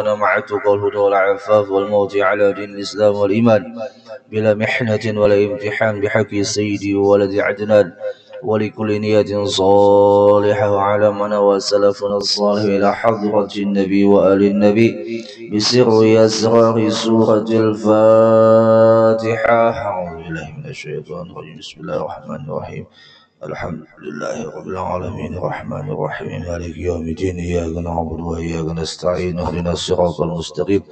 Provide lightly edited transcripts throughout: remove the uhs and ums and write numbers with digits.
مع التقى والهدى والعفاف والموت على دين الإسلام والإيمان بلا محنة ولا امتحان بحق سيدي وولد عدنان ولكل نية صالحة وعلى من وسلفنا الصالح إلى حضرة النبي وآل النبي بسر أسرار سورة الفاتحة. أعوذ بالله من الشيطان الرجيم. بسم الله الرحمن الرحيم. الحمد لله رب العالمين الرحمن الرحيم مالك يوم الدين إياك نعبد وإياك نستعين اهدنا الصراط المستقيم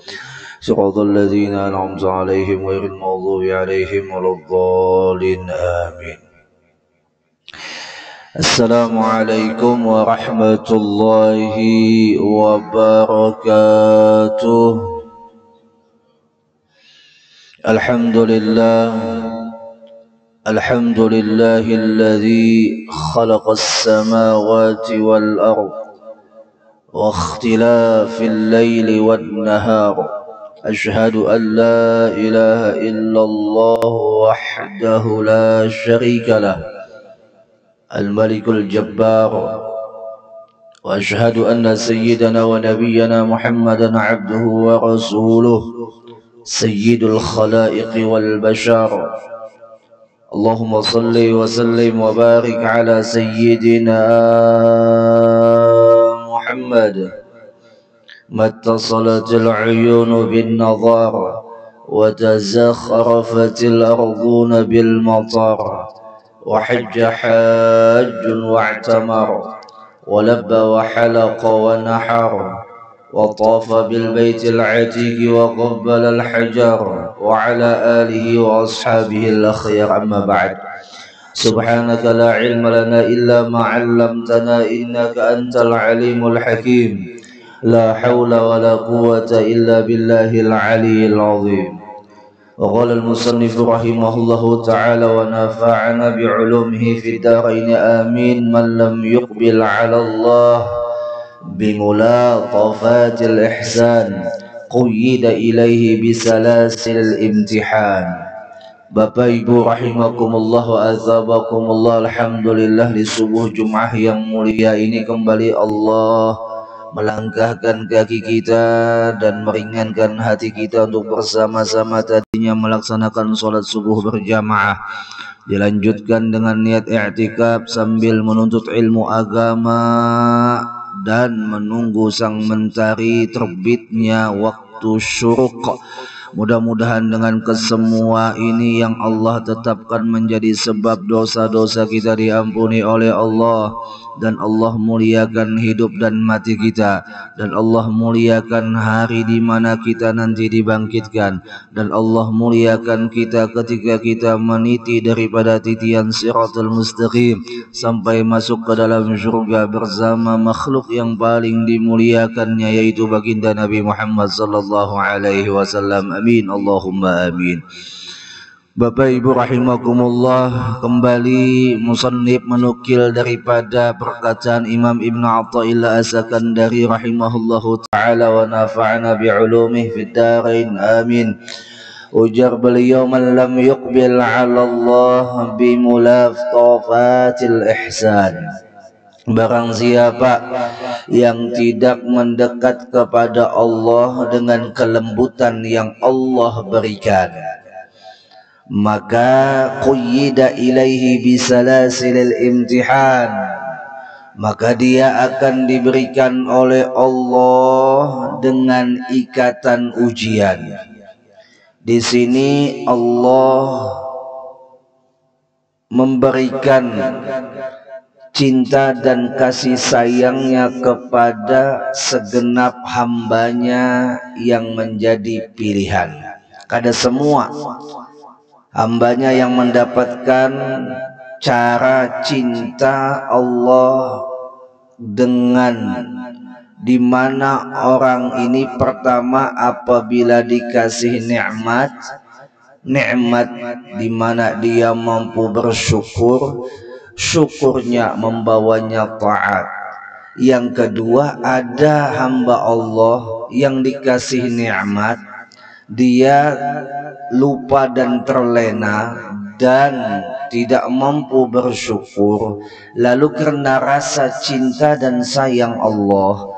صراط الذين أنعمت عليهم غير المغضوب عليهم ولا الضالين آمين. السلام عليكم ورحمة الله وبركاته. الحمد لله الذي خلق السماوات والأرض واختلاف الليل والنهار. أشهد أن لا إله إلا الله وحده لا شريك له الملك الجبار. وأشهد أن سيدنا ونبينا محمدا عبده ورسوله سيد الخلائق والبشر. اللهم صل وسلم وبارك على سيدنا محمد ما اتصلت العيون بالنظر وتزخرفت الأرضون بالمطر وحج حاج واعتمر ولبى وحلق ونحر وطاف بالبيت العتيق وقبل الحجر وعلى آله وأصحابه الأخيار. أما بعد، سبحانك لا علم لنا إلا ما علمتنا إنك أنت العليم الحكيم. لا حول ولا قوة إلا بالله العلي العظيم. وقال المصنف رحمه الله تعالى ونفعنا بعلومه في الدارين آمين. من لم يقبل على الله بملاطفات الإحسان قيد إليه بسلاسل الامتحان. Bapak Ibu rahimakumullah wa azabakumullah. Alhamdulillah, di subuh Jumat yang mulia ini kembali Allah melangkahkan kaki kita dan meringankan hati kita untuk bersama-sama tadinya melaksanakan sholat subuh berjamaah, dilanjutkan dengan niat i'tikaf sambil menuntut ilmu agama dan menunggu sang mentari terbitnya waktu syuruk. Mudah-mudahan dengan kesemua ini yang Allah tetapkan menjadi sebab dosa-dosa kita diampuni oleh Allah, dan Allah muliakan hidup dan mati kita, dan Allah muliakan hari di mana kita nanti dibangkitkan, dan Allah muliakan kita ketika kita meniti daripada titian siratul mustaqim sampai masuk ke dalam surga bersama makhluk yang paling dimuliakannya, yaitu baginda Nabi Muhammad sallallahu alaihi wasallam. Amin Allahumma amin. Bapak Ibu rahimakumullah, kembali musannif menukil daripada perkataan Imam Ibn Athaillah As-Sakandari rahimahullahu ta'ala wa nafa'ana bi'ulumih fid darain amin. Ujar beliau, man lam yuqbil 'ala Allah bimulaftafatil ihsan, barang siapa yang tidak mendekat kepada Allah dengan kelembutan yang Allah berikan, maka quyida ilaihi bisalasilil imtihan, maka dia akan diberikan oleh Allah dengan ikatan ujian. Di sini Allah memberikan cinta dan kasih sayangnya kepada segenap hambanya yang menjadi pilihan. Kada semua hambanya yang mendapatkan cara cinta Allah, dengan dimana orang ini pertama apabila dikasih nikmat dimana dia mampu bersyukur, syukurnya membawanya taat. Yang kedua, ada hamba Allah yang dikasih nikmat, dia lupa dan terlena dan tidak mampu bersyukur, lalu karena rasa cinta dan sayang Allah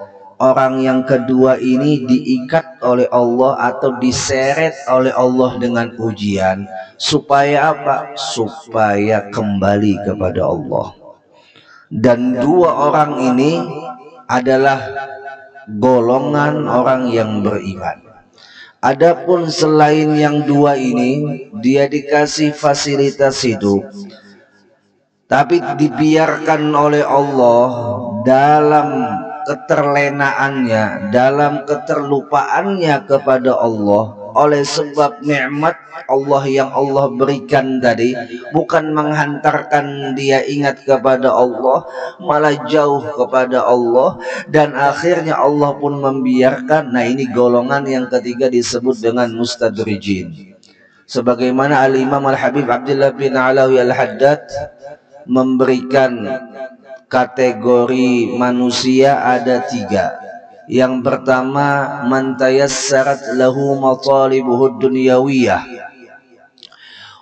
orang yang kedua ini diikat oleh Allah atau diseret oleh Allah dengan ujian supaya apa? Supaya kembali kepada Allah. Dan dua orang ini adalah golongan orang yang beriman. Adapun selain yang dua ini, dia dikasih fasilitas hidup, tapi dibiarkan oleh Allah dalam keterlenaannya, dalam keterlupaannya kepada Allah oleh sebab nikmat Allah yang Allah berikan tadi, bukan menghantarkan dia ingat kepada Allah, malah jauh kepada Allah, dan akhirnya Allah pun membiarkan. Nah, ini golongan yang ketiga disebut dengan mustadrijin. Sebagaimana Al-Imam Al-Habib Abdullah bin Alawi Al-Haddad memberikan kategori manusia ada tiga. Yang pertama, man tayassarat lahu matalibuhud dunyawiyah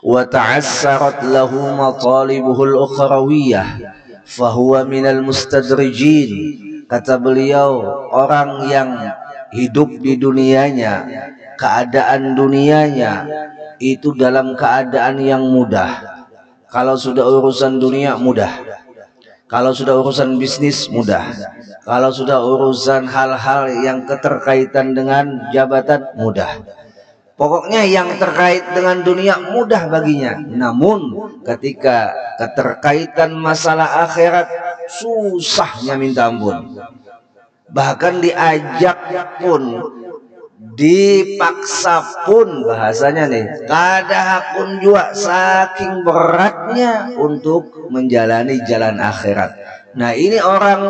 wa ta'assarat lahu matalibuhul ukhrawiyah fahuwa minal mustadrijin. Kata beliau, orang yang hidup di dunianya, keadaan dunianya itu dalam keadaan yang mudah. Kalau sudah urusan dunia mudah, kalau sudah urusan bisnis mudah, kalau sudah urusan hal-hal yang keterkaitan dengan jabatan mudah. Pokoknya yang terkait dengan dunia mudah baginya. Namun ketika keterkaitan masalah akhirat, susahnya minta ampun. Bahkan diajak pun, dipaksa pun, bahasanya nih, kadahakun juga, saking beratnya untuk menjalani jalan akhirat. Nah, ini orang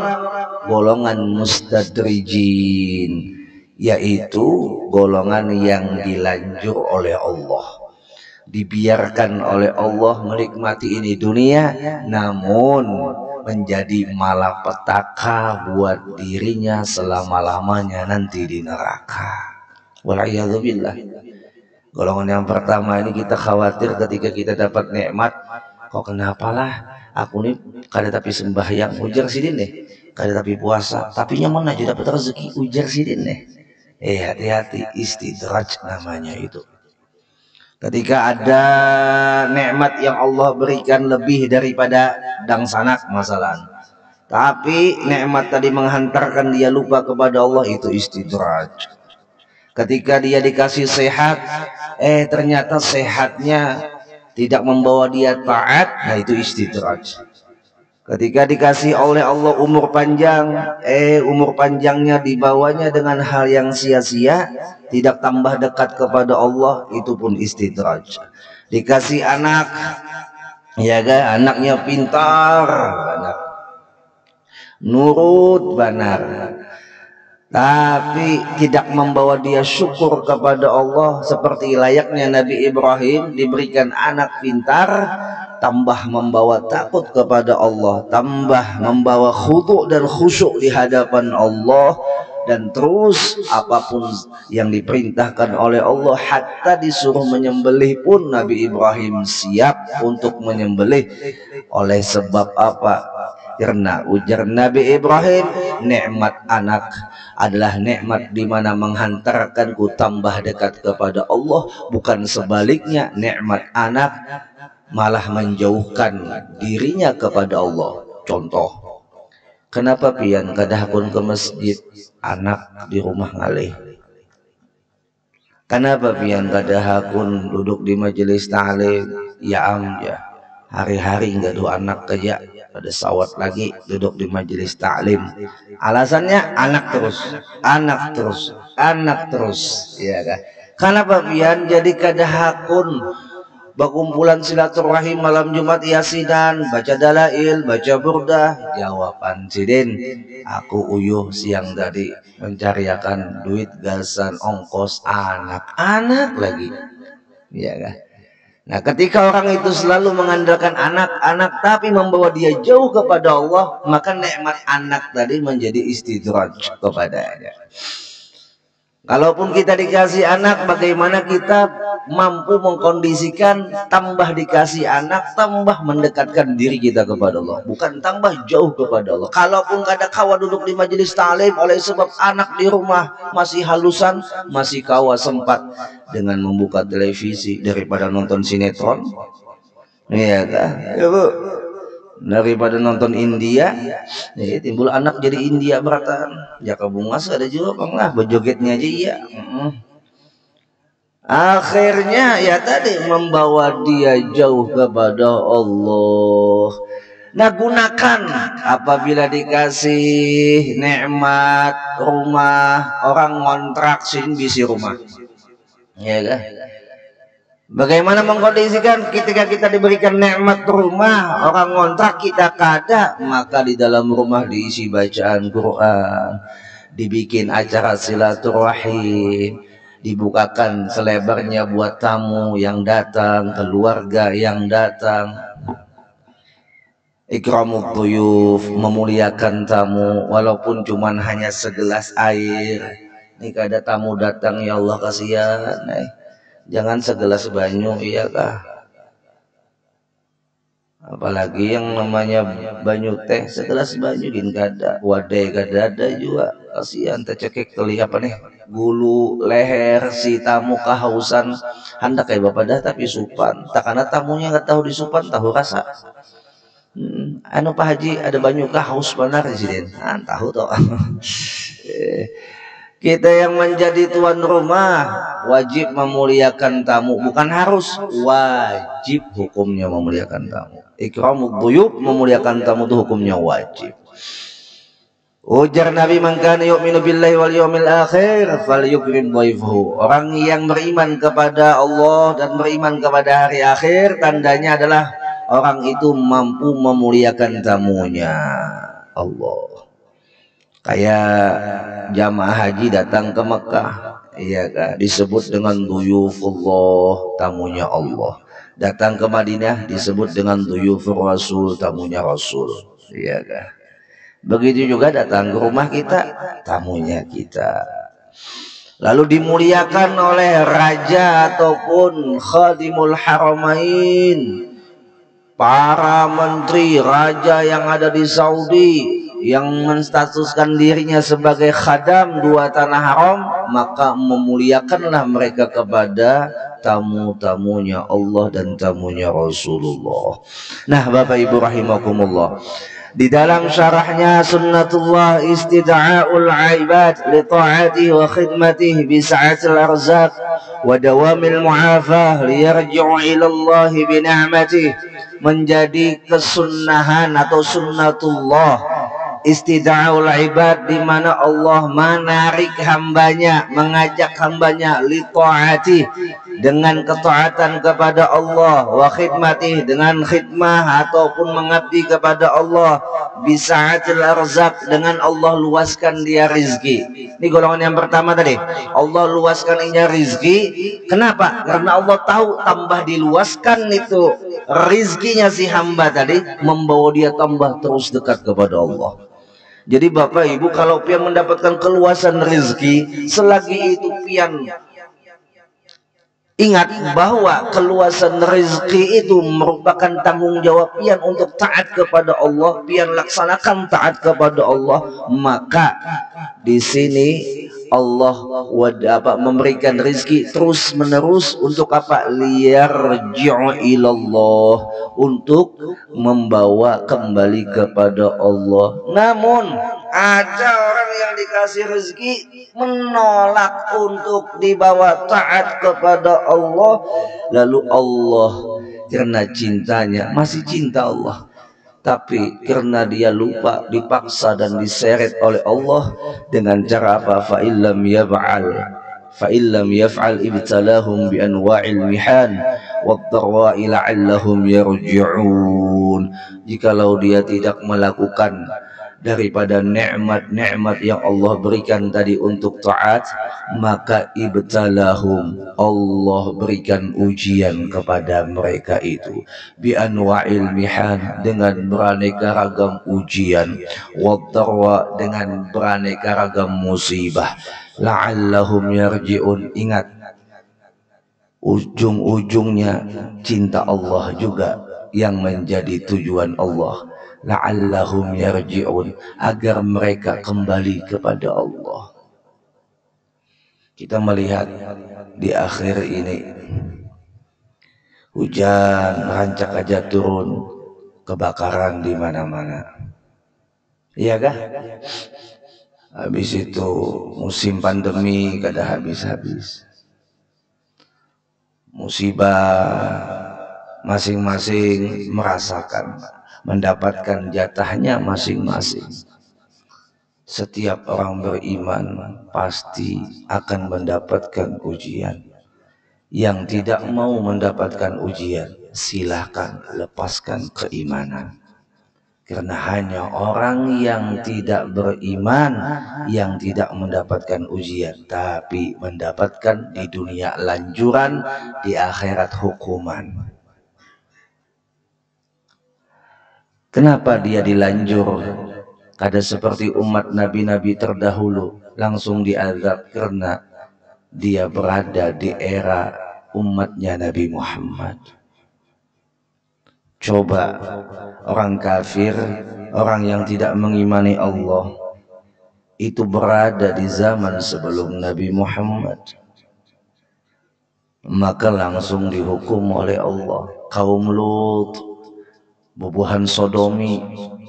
golongan mustadrijin, yaitu golongan yang dilanjur oleh Allah, dibiarkan oleh Allah menikmati ini dunia, namun menjadi malapetaka buat dirinya selama-lamanya nanti di neraka. Wal'iyadzubillah. Golongan yang pertama ini kita khawatir ketika kita dapat nikmat, kok kenapalah aku nih kada tapi sembahyang ujar sidin deh, kada tapi puasa tapi nyaman aja dapat rezeki ujar sidin deh. Hati-hati, istidraj namanya itu. Ketika ada nikmat yang Allah berikan lebih daripada dangsanak masalah, tapi nikmat tadi menghantarkan dia lupa kepada Allah, itu istidraj. Ketika dia dikasih sehat, ternyata sehatnya tidak membawa dia taat, nah itu istidraj. Ketika dikasih oleh Allah umur panjang, umur panjangnya dibawanya dengan hal yang sia-sia, tidak tambah dekat kepada Allah, itu pun istidraj. Dikasih anak, ya kan, anaknya pintar, anak nurut benar, tapi tidak membawa dia syukur kepada Allah seperti layaknya Nabi Ibrahim diberikan anak pintar, tambah membawa takut kepada Allah, tambah membawa khudu' dan khusyuk di hadapan Allah, dan terus apapun yang diperintahkan oleh Allah, hatta disuruh menyembelih pun Nabi Ibrahim siap untuk menyembelih. Oleh sebab apa? Karena ujar Nabi Ibrahim, nikmat anak adalah nikmat di mana menghantarkanku tambah dekat kepada Allah, bukan sebaliknya nikmat anak malah menjauhkan dirinya kepada Allah. Contoh, kenapa pian kadahpun ke masjid anak di rumah ngalih? Kenapa pian kadahpun duduk di majelis ta'lim ya amja hari-hari enggak do anak kerja pada sawat lagi duduk di majelis ta'lim? Alasannya anak terus, anak terus, anak terus, ya kan? Kenapa pian jadi kadahpun berkumpulan silaturahim malam Jumat Yasinan, baca dalail, baca burdah? Jawaban sidin, aku uyuh siang tadi mencariakan duit gasan ongkos anak-anak lagi, ya kan? Nah, ketika orang itu selalu mengandalkan anak-anak tapi membawa dia jauh kepada Allah, maka nikmat anak tadi menjadi istidraj kepadanya. Kalaupun kita dikasih anak, bagaimana kita mampu mengkondisikan, tambah dikasih anak, tambah mendekatkan diri kita kepada Allah, bukan tambah jauh kepada Allah. Kalaupun kada kawa duduk di majelis ta'lim oleh sebab anak di rumah masih halusan, masih kawa sempat dengan membuka televisi daripada nonton sinetron. Iya kan? Ya, Bu. Daripada nonton India, ya, timbul anak jadi India beratan. Ya kabungas ada juga bang lah, berjogetnya aja iya. Akhirnya ya tadi membawa dia jauh kepada Allah. Nah, gunakan apabila dikasih nikmat rumah, orang ngontrak sin bisi rumah. Ya kan? Bagaimana mengkondisikan ketika kita diberikan nikmat rumah, orang ngontrak kita kada, maka di dalam rumah diisi bacaan Quran, dibikin acara silaturahim, dibukakan selebarnya buat tamu yang datang, keluarga yang datang. Ikramud dhuyuf, memuliakan tamu walaupun cuman hanya segelas air. Ini kada tamu datang, ya Allah kasihan. Jangan segelas banyu, iya kah? Apalagi yang namanya banyu teh, segelas banyu gin kada, wadai kada ada juga. Kasihan tercekik teli apa nih? Gulu leher si tamu kehausan. Hendak kayak bapak dah tapi supan. Tak karena tamunya nggak tahu disupan, tahu rasa. Anu Pak Haji ada banyu kah haus benar Presiden? Tahu toh. Kita yang menjadi tuan rumah wajib memuliakan tamu, bukan harus, wajib hukumnya memuliakan tamu. Ikramud dhuyuf, memuliakan tamu itu hukumnya wajib. Ujar Nabi, man kana yu'minu billahi wal yawmil akhir falyukrim dhaifahu. Orang yang beriman kepada Allah dan beriman kepada hari akhir, tandanya adalah orang itu mampu memuliakan tamunya. Allah. Kayak jamaah haji datang ke Mekah, iya kan, disebut dengan dhuyufullah, tamunya Allah. Datang ke Madinah disebut dengan dhuyufur Rasul, tamunya Rasul, iya kan. Begitu juga datang ke rumah kita, tamunya kita. Lalu dimuliakan oleh raja ataupun khadimul haramain, para menteri raja yang ada di Saudi yang menstatuskan dirinya sebagai khadam dua tanah haram, maka memuliakanlah mereka kepada tamu-tamunya Allah dan tamunya Rasulullah. Nah, Bapak Ibu rahimakumullah, di dalam syarahnya Sunnatullah istida'aul ibad li ta'atihi wa khidmatihi bi sa'atil arzaq wa dawamil mu'afah liyarji'u ila Allah bi ni'matihi, menjadi kesunnahan atau sunnatullah istida'aul ibad, di mana Allah menarik hambanya, mengajak hambanya li ta'ati, dengan ketaatan kepada Allah, wa khidmatih, dengan khidmah ataupun mengabdi kepada Allah, bisa'atil arzak, dengan Allah luaskan dia rizki. Ini golongan yang pertama tadi, Allah luaskan dia rizki. Kenapa? Karena Allah tahu tambah diluaskan itu rizkinya si hamba tadi, membawa dia tambah terus dekat kepada Allah. Jadi Bapak Ibu, kalau pian mendapatkan keluasan rezeki, selagi itu pian ingat bahwa keluasan rezeki itu merupakan tanggung jawab pian untuk taat kepada Allah, pian laksanakan taat kepada Allah, maka di sini Allah memberikan rezeki terus menerus untuk apa? Liyarji'u ilallah, untuk membawa kembali kepada Allah. Namun ada orang yang dikasih rezeki menolak untuk dibawa taat kepada Allah, lalu Allah karena cintanya, masih cinta Allah, tapi karena dia lupa, dipaksa dan diseret oleh Allah dengan cara apa? Fa illam yaf'al ibtalahum bi anwa'il mihan wadh-dharra'i la'allahum yarji'un. Jikalau dia tidak melakukan daripada nikmat-nikmat yang Allah berikan tadi untuk taat, maka ibtalahum, Allah berikan ujian kepada mereka itu bi anwa'il mihan, dengan beraneka ragam ujian, wadh-dharra, dengan beraneka ragam musibah, la'allahum yarji'un. Ingat, ujung-ujungnya cinta Allah juga yang menjadi tujuan Allah, la'allahum yarji'un, agar mereka kembali kepada Allah. Kita melihat di akhir ini hujan rancak aja turun, kebakaran di mana-mana. Iya kah? Habis itu musim pandemi kada habis-habis. Musibah masing-masing merasakan, mendapatkan jatahnya masing-masing. Setiap orang beriman pasti akan mendapatkan ujian. Yang tidak mau mendapatkan ujian, silahkan lepaskan keimanan. Karena hanya orang yang tidak beriman yang tidak mendapatkan ujian, tapi mendapatkan di dunia lanjuran, di akhirat hukuman. Kenapa dia dilanjur? Kada seperti umat nabi-nabi terdahulu langsung diazab, karena dia berada di era umatnya Nabi Muhammad. Coba orang kafir, orang yang tidak mengimani Allah, itu berada di zaman sebelum Nabi Muhammad, maka langsung dihukum oleh Allah. Kaum Lut, bubuhan sodomi,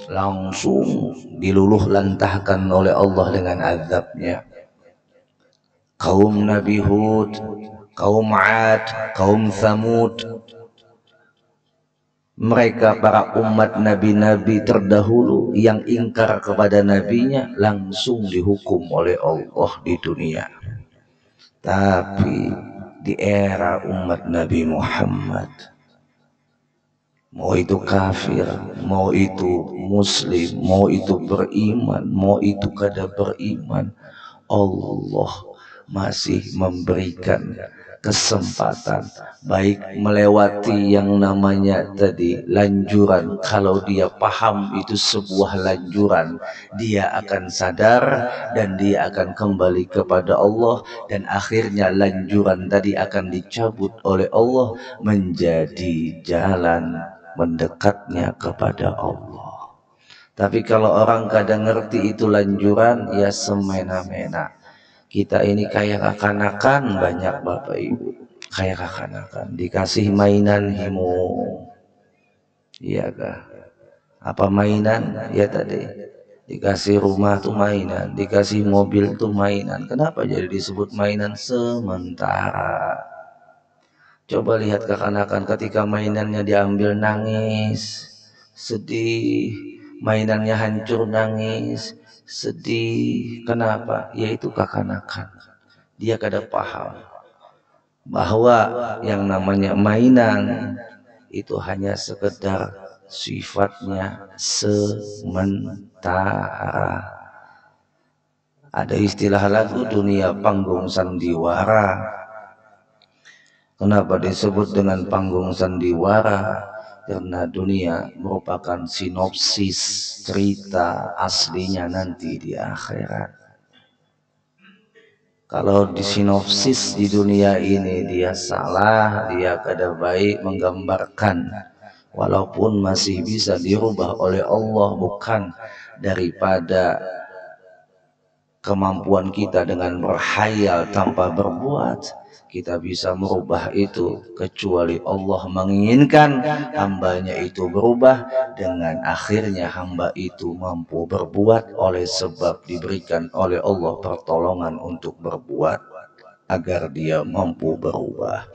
langsung diluluh lantahkan oleh Allah dengan azabnya. Kaum Nabi Hud, kaum Ad, kaum Thamud, mereka para umat nabi-nabi terdahulu yang ingkar kepada nabinya langsung dihukum oleh Allah di dunia. Tapi di era umat Nabi Muhammad, mau itu kafir, mau itu muslim, mau itu beriman, mau itu kada beriman, Allah masih memberikan kesempatan, baik melewati yang namanya tadi lanjuran. Kalau dia paham itu sebuah lanjuran, dia akan sadar dan dia akan kembali kepada Allah, dan akhirnya lanjuran tadi akan dicabut oleh Allah menjadi jalan mendekatnya kepada Allah. Tapi kalau orang kadang ngerti itu lanjuran, ya semena-mena. Kita ini kayak kekanakan, banyak Bapak Ibu, kayak kekanakan, dikasih mainan himu, iya kah? Apa mainan? Ya tadi dikasih rumah tuh mainan, dikasih mobil tuh mainan. Kenapa jadi disebut mainan sementara? Coba lihat kekanakan, ketika mainannya diambil nangis, sedih, mainannya hancur nangis, sedih. Kenapa? Yaitu kekanakan. Dia kada paham bahwa yang namanya mainan itu hanya sekedar sifatnya sementara. Ada istilah lagu dunia panggung sandiwara. Kenapa disebut dengan panggung sandiwara? Karena dunia merupakan sinopsis cerita aslinya nanti di akhirat. Kalau di sinopsis di dunia ini dia salah, dia kada baik menggambarkan, walaupun masih bisa dirubah oleh Allah, bukan daripada kemampuan kita dengan berhayal tanpa berbuat kita bisa merubah itu, kecuali Allah menginginkan hambanya itu berubah, dengan akhirnya hamba itu mampu berbuat oleh sebab diberikan oleh Allah pertolongan untuk berbuat agar dia mampu berubah.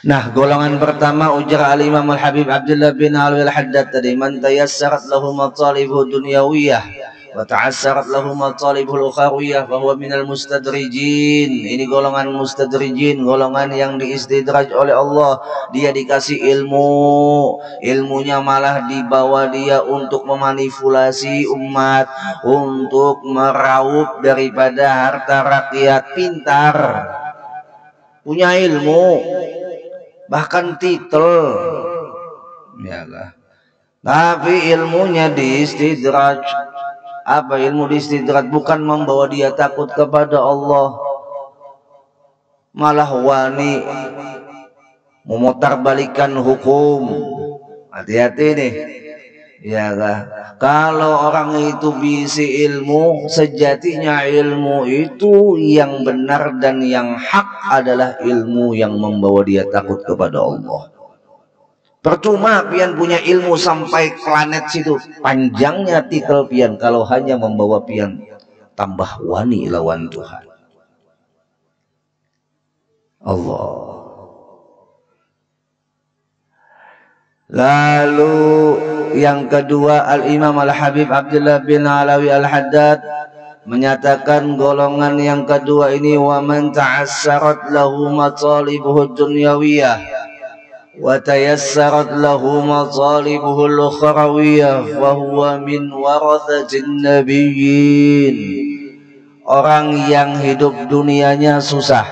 Nah, golongan pertama ujar al-Imam al-Habib Abdullah bin Alwi al-Haddad tadi, man tayassarat lahu matalibu dunyawiyah wa ta'assarat lahu matalibul ukhrawiyah bahwa minal mustadrijin. Ini golongan mustadrijin, golongan yang diistidraj oleh Allah. Dia dikasih ilmu, ilmunya malah dibawa dia untuk memanipulasi umat, untuk meraup daripada harta rakyat. Pintar, punya ilmu, bahkan titel, ya lah. Tapi ilmunya diistidraj. Apa ilmu diistidraj? Bukan membawa dia takut kepada Allah, malah wani memutarbalikkan hukum. Hati-hati nih, ya kah? Kalau orang itu bisi ilmu, sejatinya ilmu itu yang benar dan yang hak adalah ilmu yang membawa dia takut kepada Allah. Percuma pian punya ilmu sampai planet situ, panjangnya titel pian kalau hanya membawa pian tambah wani lawan Tuhan Allah. Lalu yang kedua, Al-Imam Al-Habib Abdullah bin Alawi Al-Haddad menyatakan golongan yang kedua ini, wa man ta'assarat lahu matalibuhu dunyawiyah wa tayassarat lahu matalibuhu al-ukhrawiyah fa huwa min warathatin nabiyyin. Orang yang hidup dunianya susah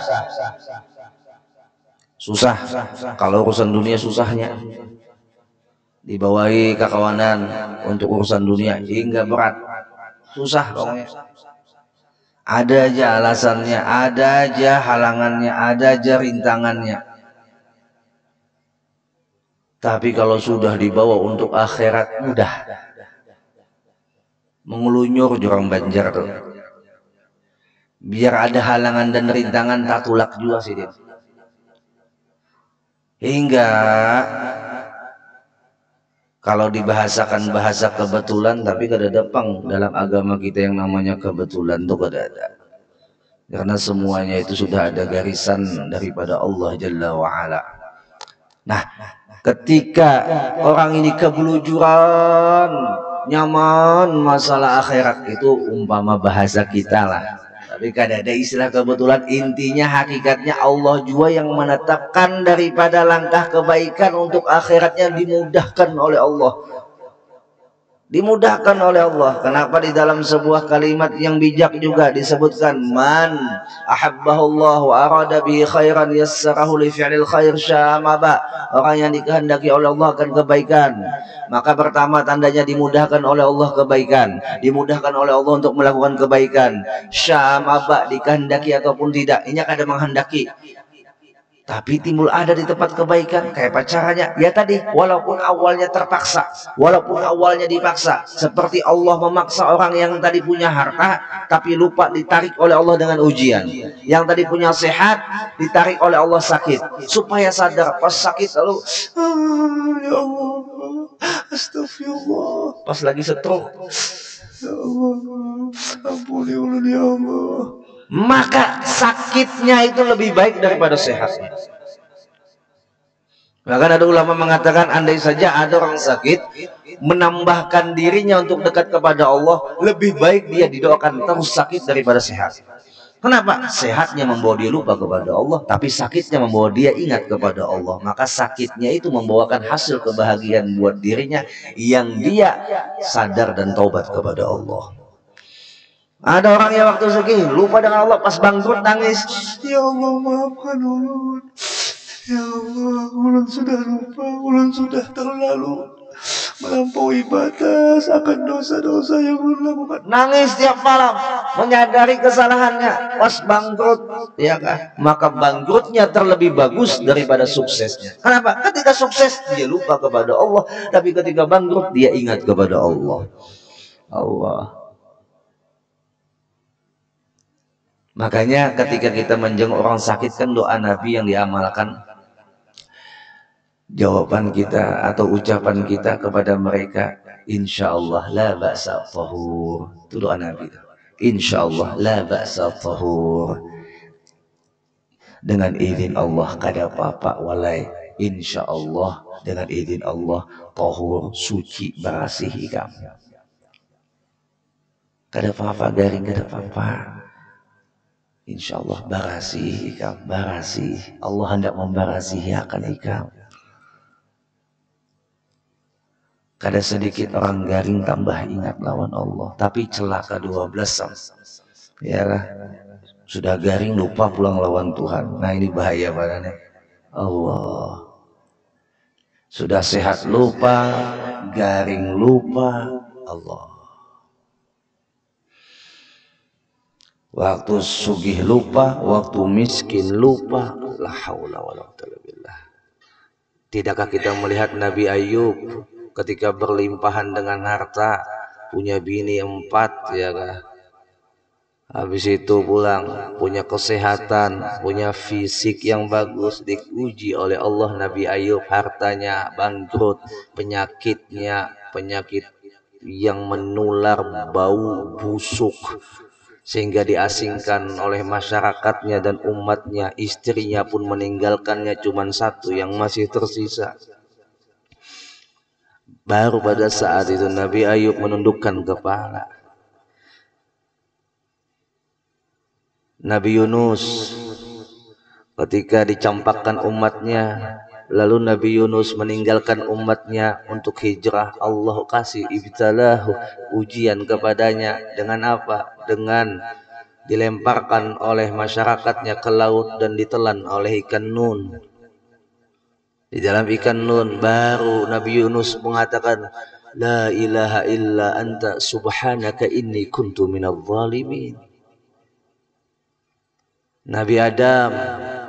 kalau urusan dunia susahnya, dibawahi kekawanan untuk urusan dunia hingga berat, susah pokoknya. Ada aja alasannya, ada aja halangannya, ada aja rintangannya. Tapi kalau sudah dibawa untuk akhirat, mudah. Mengelunyur jurang banjar tuh. Biar ada halangan dan rintangan, tak tulak juga sih dia. Hingga kalau dibahasakan bahasa kebetulan, tapi kada depang dalam agama kita yang namanya kebetulan tuh kada ada. Karena semuanya itu sudah ada garisan daripada Allah Jalla wa'ala. Nah, ketika orang ini kebelujuran, nyaman masalah akhirat, itu umpama bahasa kita lah. Tapi kada ada istilah kebetulan. Intinya hakikatnya Allah juga yang menetapkan daripada langkah kebaikan untuk akhiratnya dimudahkan oleh Allah. Dimudahkan oleh Allah. Kenapa di dalam sebuah kalimat yang bijak juga disebutkan, man ahabbahullah wa arada bihi khairan yassarahu li fi'lil khair syamaba. Orang yang dikehendaki oleh Allah akan kebaikan, maka pertama tandanya dimudahkan oleh Allah kebaikan, dimudahkan oleh Allah untuk melakukan kebaikan. Syamaba, dikehendaki ataupun tidak, ini ada menghendaki. Tapi timbul ada di tempat kebaikan. Kayak pacarannya, ya tadi, walaupun awalnya terpaksa, walaupun awalnya dipaksa. Seperti Allah memaksa orang yang tadi punya harta, tapi lupa ditarik oleh Allah dengan ujian. Yang tadi punya sehat, ditarik oleh Allah sakit. Supaya sadar, pas sakit lalu, ya Allah, astagfirullah. Pas lagi stroke, ya Allah, ampuni Allah, ya Allah. Maka sakitnya itu lebih baik daripada sehatnya. Bahkan ada ulama mengatakan, andai saja ada orang sakit menambahkan dirinya untuk dekat kepada Allah, lebih baik dia didoakan terus sakit daripada sehat. Kenapa? Sehatnya membawa dia lupa kepada Allah, tapi sakitnya membawa dia ingat kepada Allah. Maka sakitnya itu membawakan hasil kebahagiaan buat dirinya yang dia sadar dan taubat kepada Allah. Ada orang yang waktu sugih lupa dengan Allah, pas bangkrut nangis, ya Allah maafkan ulun, ya Allah ulun sudah lupa, ulun sudah terlalu melampaui batas akan dosa-dosa yang ulun lakukan. Nangis tiap malam menyadari kesalahannya pas bangkrut, ya kan? Maka bangkrutnya terlebih bagus daripada suksesnya. Kenapa? Ketika sukses dia lupa kepada Allah, tapi ketika bangkrut dia ingat kepada Allah. Makanya ketika kita menjenguk orang sakit, kan doa Nabi yang diamalkan. Jawaban kita atau ucapan kita kepada mereka, insyaallah la ba'sa tahur. Itu doa Nabi. Insyaallah la ba'sa tahur. Dengan izin Allah kada apa-apa walai. Insyaallah dengan izin Allah tahur, suci, bersih kamu. Kada apa-apa garing, kada apa-apa. Insyaallah barasih ikam, barasih. Allah hendak membarasihi akan ikam. Kada sedikit orang garing tambah ingat lawan Allah, tapi celaka 12 ya lah. Sudah garing lupa pulang lawan Tuhan. Nah ini bahaya padanya. Allah. Sudah sehat lupa, garing lupa Allah. Waktu sugih lupa, waktu miskin lupa. La haula wala quwwata illa billah. Tidakkah kita melihat Nabi Ayub ketika berlimpahan dengan harta, punya bini 4, ya kan? Habis itu pulang, punya kesehatan, punya fisik yang bagus, diuji oleh Allah Nabi Ayub, hartanya bangkrut, penyakitnya penyakit yang menular, bau busuk, sehingga diasingkan oleh masyarakatnya dan umatnya. Istrinya pun meninggalkannya, cuma 1 yang masih tersisa. Baru pada saat itu Nabi Ayub menundukkan kepala. Nabi Yunus ketika dicampakkan umatnya, lalu Nabi Yunus meninggalkan umatnya untuk hijrah, Allah kasih ibtalahu, ujian kepadanya. Dengan apa? Dengan dilemparkan oleh masyarakatnya ke laut dan ditelan oleh ikan nun. Di dalam ikan nun baru Nabi Yunus mengatakan, la ilaha illa anta subhanaka inni kuntu minadh dhalimin. Nabi Adam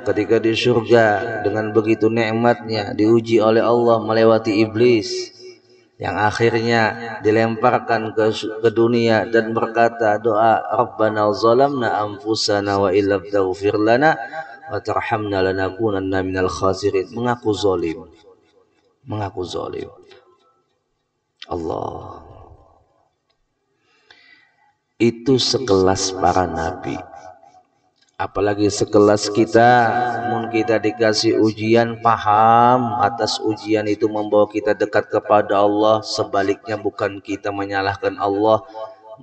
ketika di surga dengan begitu nikmatnya diuji oleh Allah melewati iblis, yang akhirnya dilemparkan ke dunia dan berkata doa, Rabbana zalamna anfusana wa illam taghfir lana wa tarhamna lanakunanna minal khasirin. Mengaku zalim, mengaku zalim. Allah itu sekelas para nabi. Apalagi sekelas kita, mun kita dikasih ujian, paham atas ujian itu membawa kita dekat kepada Allah. Sebaliknya bukan kita menyalahkan Allah,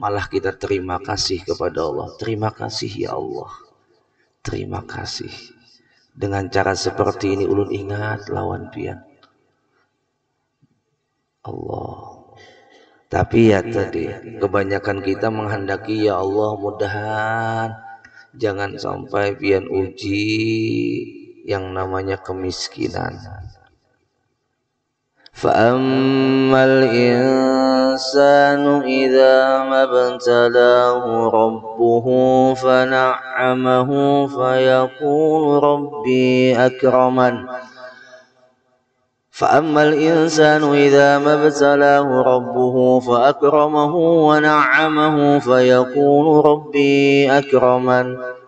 malah kita terima kasih kepada Allah. Terima kasih ya Allah, terima kasih. Dengan cara seperti ini ulun ingat lawan pian Allah. Tapi ya tadi kebanyakan kita menghendaki, ya Allah mudahan jangan sampai pian uji yang namanya kemiskinan. Fa'ammal insanu idza mabtalahu rabbuhu fana'amahu fayaqulu rabbi akraman. فأما الإنسان إذا ما ابتلاه ربه فأكرمه ونعمه فيقول ربي أكرمن.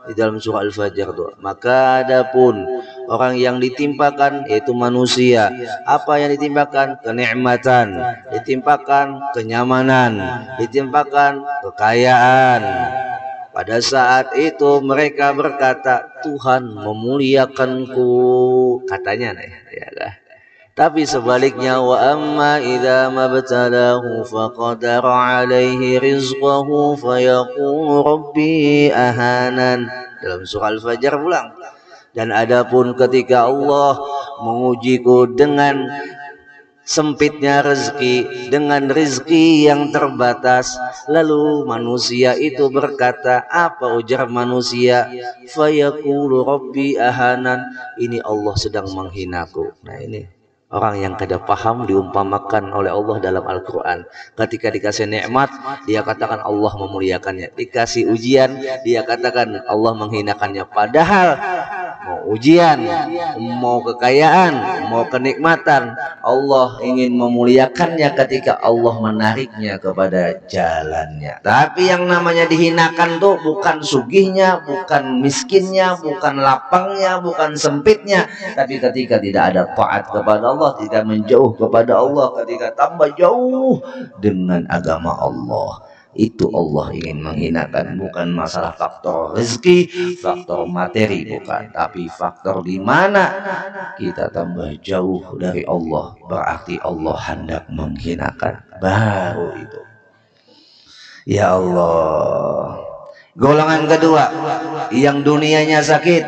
Di dalam surah Al-Fajr doa. Maka adapun orang yang ditimpakan, yaitu manusia, apa yang ditimpakan? Kenikmatan, ditimpakan kenyamanan, ditimpakan kekayaan. Pada saat itu mereka berkata, Tuhan memuliakanku, katanya ya lah. Tapi sebaliknya, wa amma idza mabtalahu faqadara alaihi rizqahu fayaqulu rabbi ahanan. Dalam surah Al-Fajr ulang. Dan adapun ketika Allah mengujiku dengan sempitnya rezeki, dengan rezeki yang terbatas, lalu manusia itu berkata, apa ujar manusia? Fayaqulu rabbi ahanan. Ini Allah sedang menghinaku. Nah ini orang yang tidak paham diumpamakan oleh Allah dalam Al-Quran. Ketika dikasih nikmat, dia katakan Allah memuliakannya. Dikasih ujian, dia katakan Allah menghinakannya. Padahal mau ujian, mau kekayaan, mau kenikmatan, Allah ingin memuliakannya ketika Allah menariknya kepada jalannya. Tapi yang namanya dihinakan tuh bukan sugihnya, bukan miskinnya, bukan lapangnya, bukan sempitnya, tapi ketika tidak ada taat kepada Allah, tidak menjauh kepada Allah, ketika tambah jauh dengan agama Allah, itu Allah ingin menghinakan. Bukan masalah faktor rezeki, faktor materi, bukan, tapi faktor di mana kita tambah jauh dari Allah, berarti Allah hendak menghinakan. Baru itu, ya Allah. Golongan kedua, yang dunianya sakit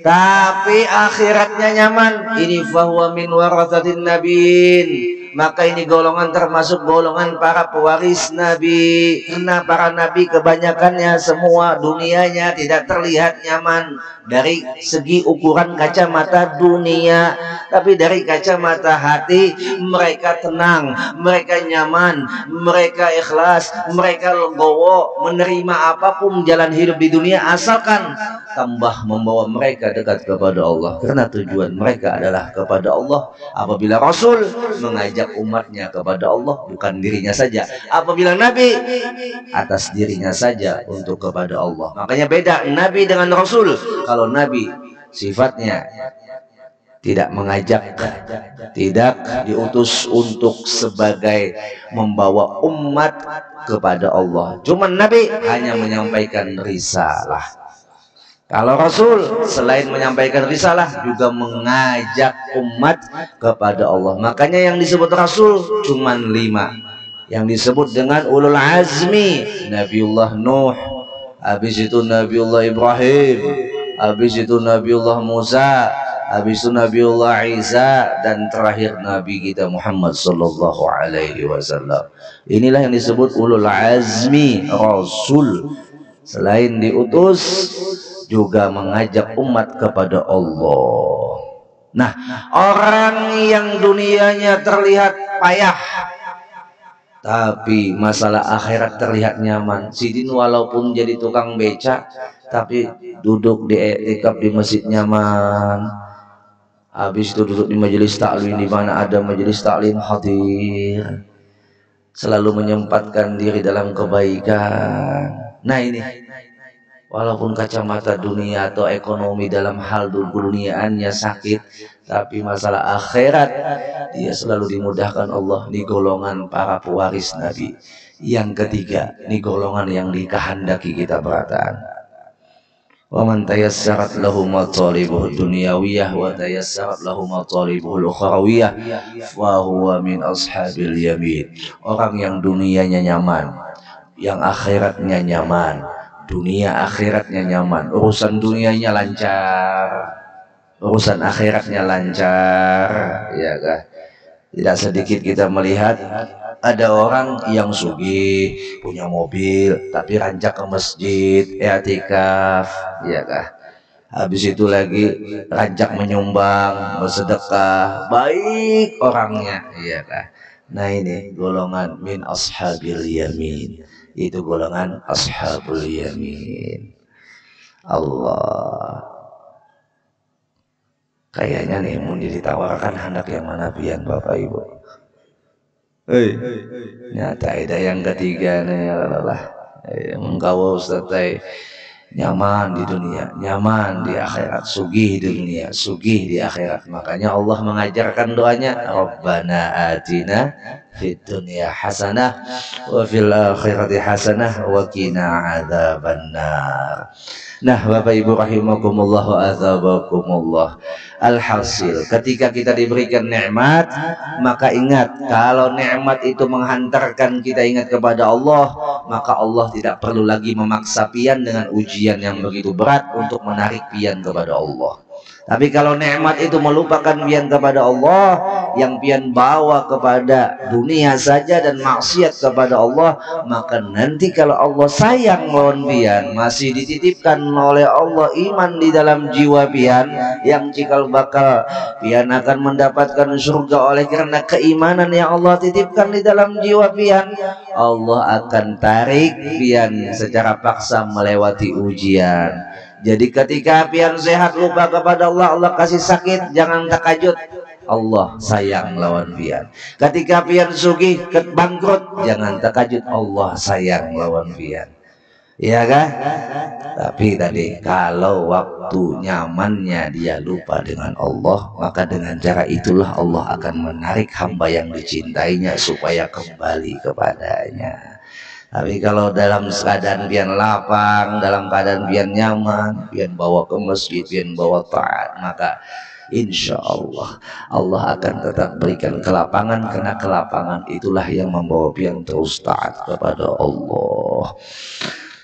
tapi akhiratnya nyaman, ini fahuwa min warathatin nabiin. Maka ini golongan termasuk golongan para pewaris Nabi. Karena para Nabi kebanyakannya semua dunianya tidak terlihat nyaman dari segi ukuran kacamata dunia. Tapi dari kacamata hati mereka tenang, mereka nyaman, mereka ikhlas, mereka legowo menerima apapun jalan hidup di dunia asalkan tambah membawa mereka dekat kepada Allah, karena tujuan mereka adalah kepada Allah. Apabila Rasul mengajak umatnya kepada Allah, bukan dirinya saja. Apabila Nabi, atas dirinya saja untuk kepada Allah. Makanya beda Nabi dengan Rasul. Kalau Nabi sifatnya tidak mengajak, tidak diutus untuk sebagai membawa umat kepada Allah. Cuman Nabi hanya menyampaikan risalah. Kalau Rasul selain menyampaikan risalah juga mengajak umat kepada Allah. Makanya yang disebut Rasul cuman 5. Yang disebut dengan ulul azmi, Nabiullah Nuh, habis itu Nabiullah Ibrahim, habis itu Nabiullah Musa, habis itu Nabiullah Isa, dan terakhir Nabi kita Muhammad sallallahu alaihi wasallam. Inilah yang disebut ulul azmi, Rasul. Selain diutus juga mengajak umat kepada Allah. Nah, orang yang dunianya terlihat payah tapi masalah akhirat terlihat nyaman. Sidin walaupun jadi tukang beca tapi duduk di iktikaf di masjid nyaman. Habis itu duduk di majelis taklim, di mana ada majelis taklim hadir. Selalu menyempatkan diri dalam kebaikan. Nah ini, walaupun kacamata dunia atau ekonomi dalam hal duniaannya sakit, tapi masalah akhirat dia selalu dimudahkan Allah. Di golongan para pewaris Nabi. Yang ketiga, ini golongan yang dikehendaki kita berataan. Wa man tayassarat lahu matalibuhu dunyawiyah wa tayassarat lahu matalibuhu ukhrawiyah fa huwa min ashabil yamin. Orang yang dunianya nyaman, yang akhiratnya nyaman, dunia akhiratnya nyaman, urusan dunianya lancar, urusan akhiratnya lancar, ya kah? Tidak sedikit kita melihat ada orang yang sugih, punya mobil, tapi ranjak ke masjid, i'tikaf, ya kah? Habis itu lagi ranjak menyumbang, bersedekah, baik orangnya, ya kah? Nah ini golongan min ashabil yamin. Itu golongan ashabul yamin. Allah, kayaknya nih mau ditawarkan hendak yang mana pian Bapak Ibu. Nyata ada yang ketiga nih, Allah. Engkau Ustaz nyaman di dunia, nyaman di akhirat, sugih di dunia, sugih di akhirat. Makanya Allah mengajarkan doanya, Rabbana atina fid dunya hasanah wa fil akhirati hasanah wa qina adzabannar. Nah, Bapak Ibu rahimakumullah wa azabakumullah. Alhasil, ketika kita diberikan nikmat, maka ingat, kalau nikmat itu menghantarkan kita ingat kepada Allah, maka Allah tidak perlu lagi memaksa pian dengan ujian yang begitu berat untuk menarik pian kepada Allah. Tapi kalau nikmat itu melupakan pian kepada Allah, yang pian bawa kepada dunia saja dan maksiat kepada Allah, maka nanti kalau Allah sayang lawan pian, masih dititipkan oleh Allah iman di dalam jiwa pian, yang cikal bakal pian akan mendapatkan surga oleh karena keimanan yang Allah titipkan di dalam jiwa pian. Allah akan tarik pian secara paksa melewati ujian. Jadi ketika pian sehat lupa kepada Allah, Allah kasih sakit, jangan takajud, Allah sayang lawan pian. Ketika pian sugih bangkrut, jangan takajud, Allah sayang lawan pian. Iya kan? Tapi tadi kalau waktu nyamannya dia lupa dengan Allah, maka dengan cara itulah Allah akan menarik hamba yang dicintainya supaya kembali kepadanya. Tapi kalau dalam keadaan pian lapang, dalam keadaan pian nyaman, pian bawa ke masjid, pian bawa taat, maka insya Allah Allah akan tetap berikan kelapangan, karena kelapangan itulah yang membawa pian terus taat kepada Allah.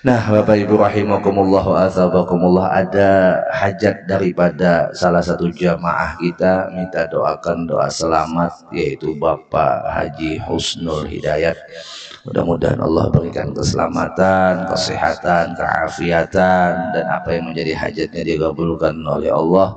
Nah, Bapak Ibu rahimakumullah wa azabakumullah, ada hajat daripada salah satu jamaah kita, minta doakan doa selamat, yaitu Bapak Haji Husnul Hidayat. Mudah-mudahan Allah berikan keselamatan, kesehatan, keafiatan, dan apa yang menjadi hajatnya dikabulkan oleh Allah.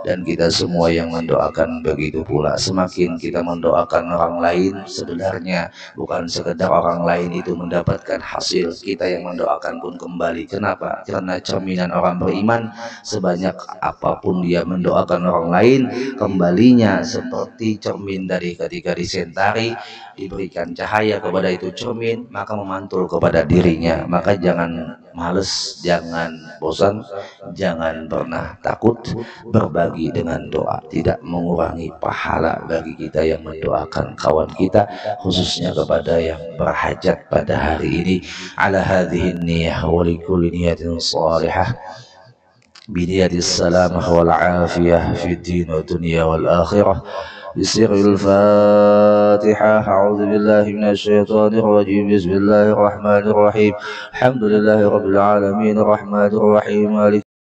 dan kita semua yang mendoakan begitu pula. Semakin kita mendoakan orang lain, sebenarnya bukan sekedar orang lain itu mendapatkan hasil, kita yang mendoakan pun kembali. Kenapa? Karena cerminan orang beriman, sebanyak apapun dia mendoakan orang lain, kembalinya seperti cermin dari ketika disentari, diberikan cahaya kepada itu cermin, maka memantul kepada dirinya. Maka jangan males, jangan bosan, jangan pernah takut berbagi dengan doa. Tidak mengurangi pahala bagi kita yang mendoakan kawan kita, khususnya kepada yang berhajat pada hari ini. Ala hadhihi niyah wa likulli niyatin salihah biniyatis salamah wal afiyah fid din wa dunya wal akhirah. بسر الفاتحة. أعوذ بالله من الشيطان الرجيم. بسم الله الرحمن الرحيم. الحمد لله رب العالمين الرحمن الرحيم مالك